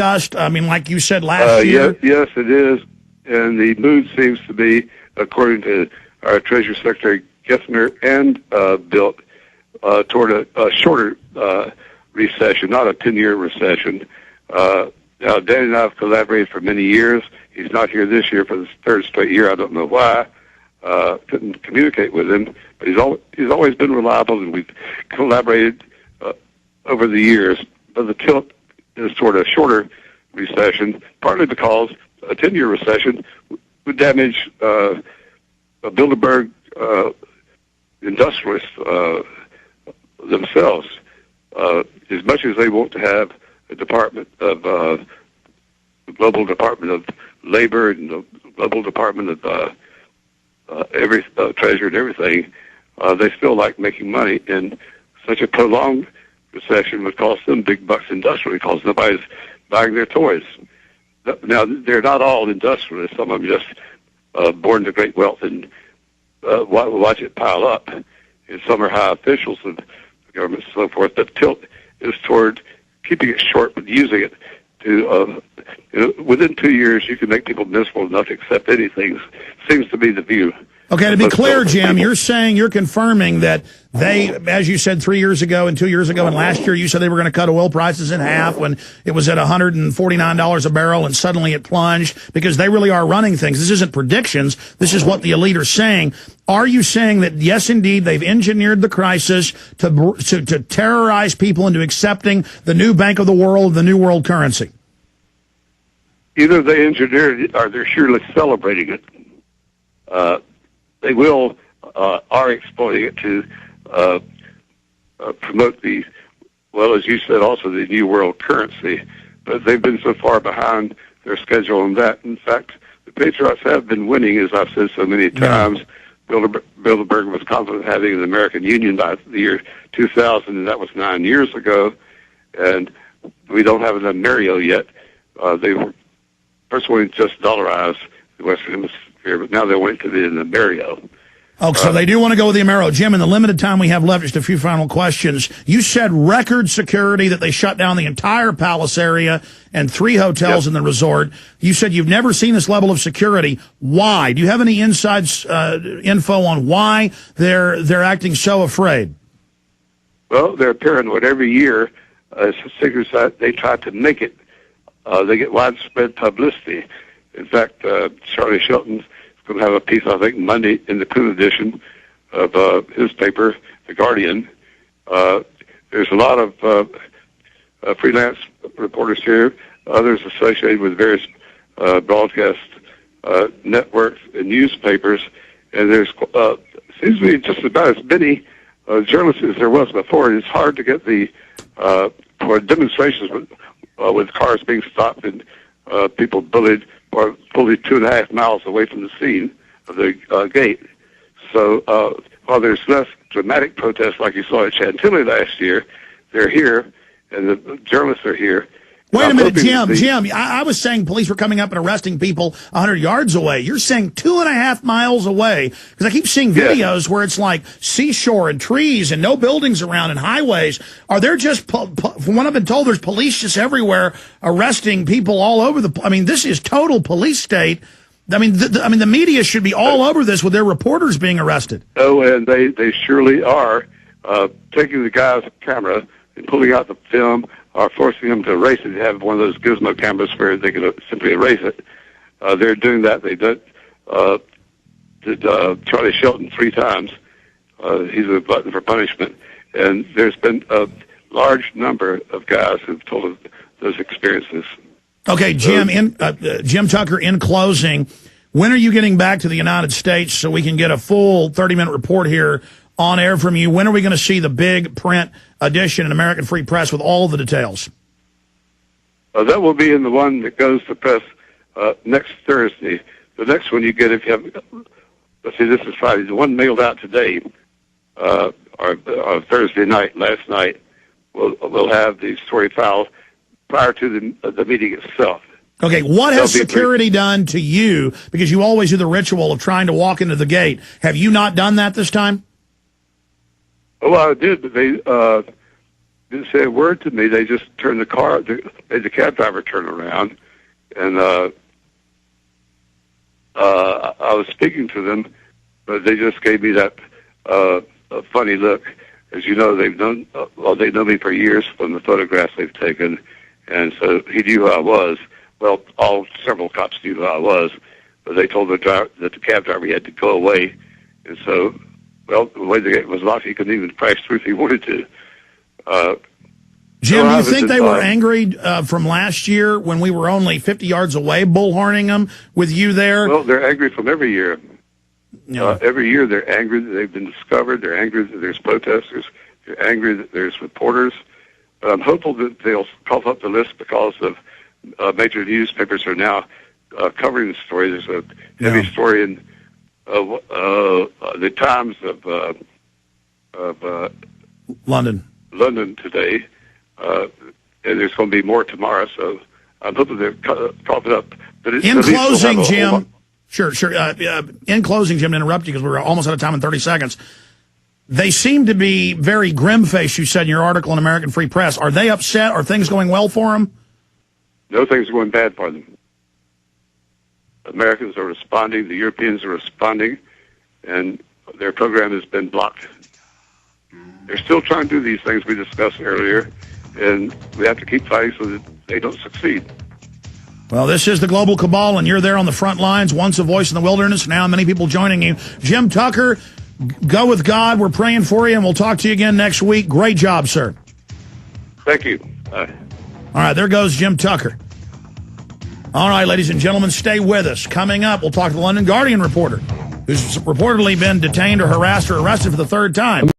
dust? I mean, like you said last year. Yes, it is. And the mood seems to be, according to our Treasury Secretary Gessner and Bilt, toward a shorter recession, not a 10-year recession. Now, Dan and I have collaborated for many years. He's not here this year for the third straight year. I don't know why. Couldn't communicate with him, but he's always been reliable, and we've collaborated over the years. But the tilt is toward a shorter recession, partly because a 10-year recession would damage Bilderberg industrialists themselves. As much as they want to have a department of the Global Department of Labor and the Global Department of Treasury and everything, they still like making money. And such a prolonged recession would cost them big bucks industrially because nobody's buying their toys. Now, they're not all industrialists. Some of them just born to great wealth and watch it pile up. And some are high officials of the government and so forth. But tilt is toward keeping it short, but using it to, within 2 years, you can make people miserable enough to accept anything. Seems to be the view. Okay, to be clear, Jim, you're confirming that they, as you said 3 years ago and 2 years ago and last year, you said they were going to cut oil prices in half when it was at $149 a barrel and suddenly it plunged because they really are running things. This isn't predictions. This is what the elite are saying. Are you saying that, yes, indeed, they've engineered the crisis to terrorize people into accepting the new Bank of the World, the new world currency? Either they engineered it or they're surely celebrating it. They are exploiting it to promote the, well, as you said, also the new world currency. But they've been so far behind their schedule on that. In fact, the Patriots have been winning, as I've said so many times. Bilderberg was confident of having an American Union by the year 2000, and that was 9 years ago. And we don't have an Amerio yet. They were first wanting to just dollarize the Western Hemisphere, but now they want to be in the Amerio. Oh, so they do want to go with the Amero. Jim, in the limited time we have left, just a few final questions. You said record security, that they shut down the entire Palace area and 3 hotels in the resort. You said you've never seen this level of security. Why? Do you have any inside info on why they're acting so afraid? Well, they're paranoid. Every year, as a secret site, they try to make it. They get widespread publicity. In fact, Charlie Shelton's going to have a piece, I think, Monday in the Coon edition of his paper, The Guardian. There's a lot of freelance reporters here, others associated with various broadcast networks and newspapers, and there's seems to be just about as many journalists as there was before. And it's hard to get the for demonstrations with cars being stopped and people bullied or fully 2.5 miles away from the scene of the gate. So while there's less dramatic protests like you saw at Chantilly last year, they're here, and the journalists are here. Wait a minute, Jim, I was saying police were coming up and arresting people 100 yards away. You're saying 2.5 miles away, because I keep seeing videos where it's like seashore and trees and no buildings around and highways. Are there just, from what I've been told, there's police just everywhere arresting people all over the, I mean, this is total police state. I mean, the media should be all over this with their reporters being arrested. Oh, and they surely are taking the guy's camera and pulling out the film, or forcing them to erase it. They have one of those gizmo cameras where they can simply erase it. They're doing that. They did Charlie Shelton 3 times. He's a glutton for punishment. And there's been a large number of guys who've told us those experiences. Okay, Jim, Jim Tucker, in closing, when are you getting back to the United States so we can get a full 30-minute report here on air from you? When are we going to see the big print edition in American Free Press with all of the details? That will be in the one that goes to press next Thursday. The next one you get, if you have, let's see, this is Friday. The one mailed out today, or Thursday night, last night, we'll have the story filed prior to the meeting itself. Okay, what has security done to you? Because you always do the ritual of trying to walk into the gate. Have you not done that this time? Well, I did, but didn't say a word to me. They just turned made the cab driver turn around, and I was speaking to them, but they just gave me that a funny look. As you know, they've known me for years from the photographs they've taken, and so he knew who I was. Well, several cops knew who I was, but they told that the cab driver he had to go away, and so, well, the way the gate was locked, he couldn't even crash through if he wanted to. Jim, do you think they were angry from last year when we were only 50 yards away, bullhorning them with you there? Well, they're angry from every year. Yeah. Every year they're angry that they've been discovered. They're angry that there's protesters. They're angry that there's reporters. But I'm hopeful that they'll cough up the list because of major newspapers are now covering the story. There's a heavy story in the Times of London today, and there's going to be more tomorrow. So I'm hoping they'll cough it up. But in closing, Jim. Sure. In closing, Jim, to interrupt you because we're almost out of time in 30 seconds. They seem to be very grim-faced, you said in your article in American Free Press. Are they upset? Are things going well for them? No, things are going bad for them. Americans are responding. The Europeans are responding. And their program has been blocked. They're still trying to do these things we discussed earlier. And we have to keep fighting so that they don't succeed. Well, this is the Global Cabal, and you're there on the front lines, once a voice in the wilderness, now many people joining you. Jim Tucker, go with God. We're praying for you, and we'll talk to you again next week. Great job, sir. Thank you. Bye. All right, there goes Jim Tucker. All right, ladies and gentlemen, stay with us. Coming up, we'll talk to the London Guardian reporter, who's reportedly been detained or harassed or arrested for the third time.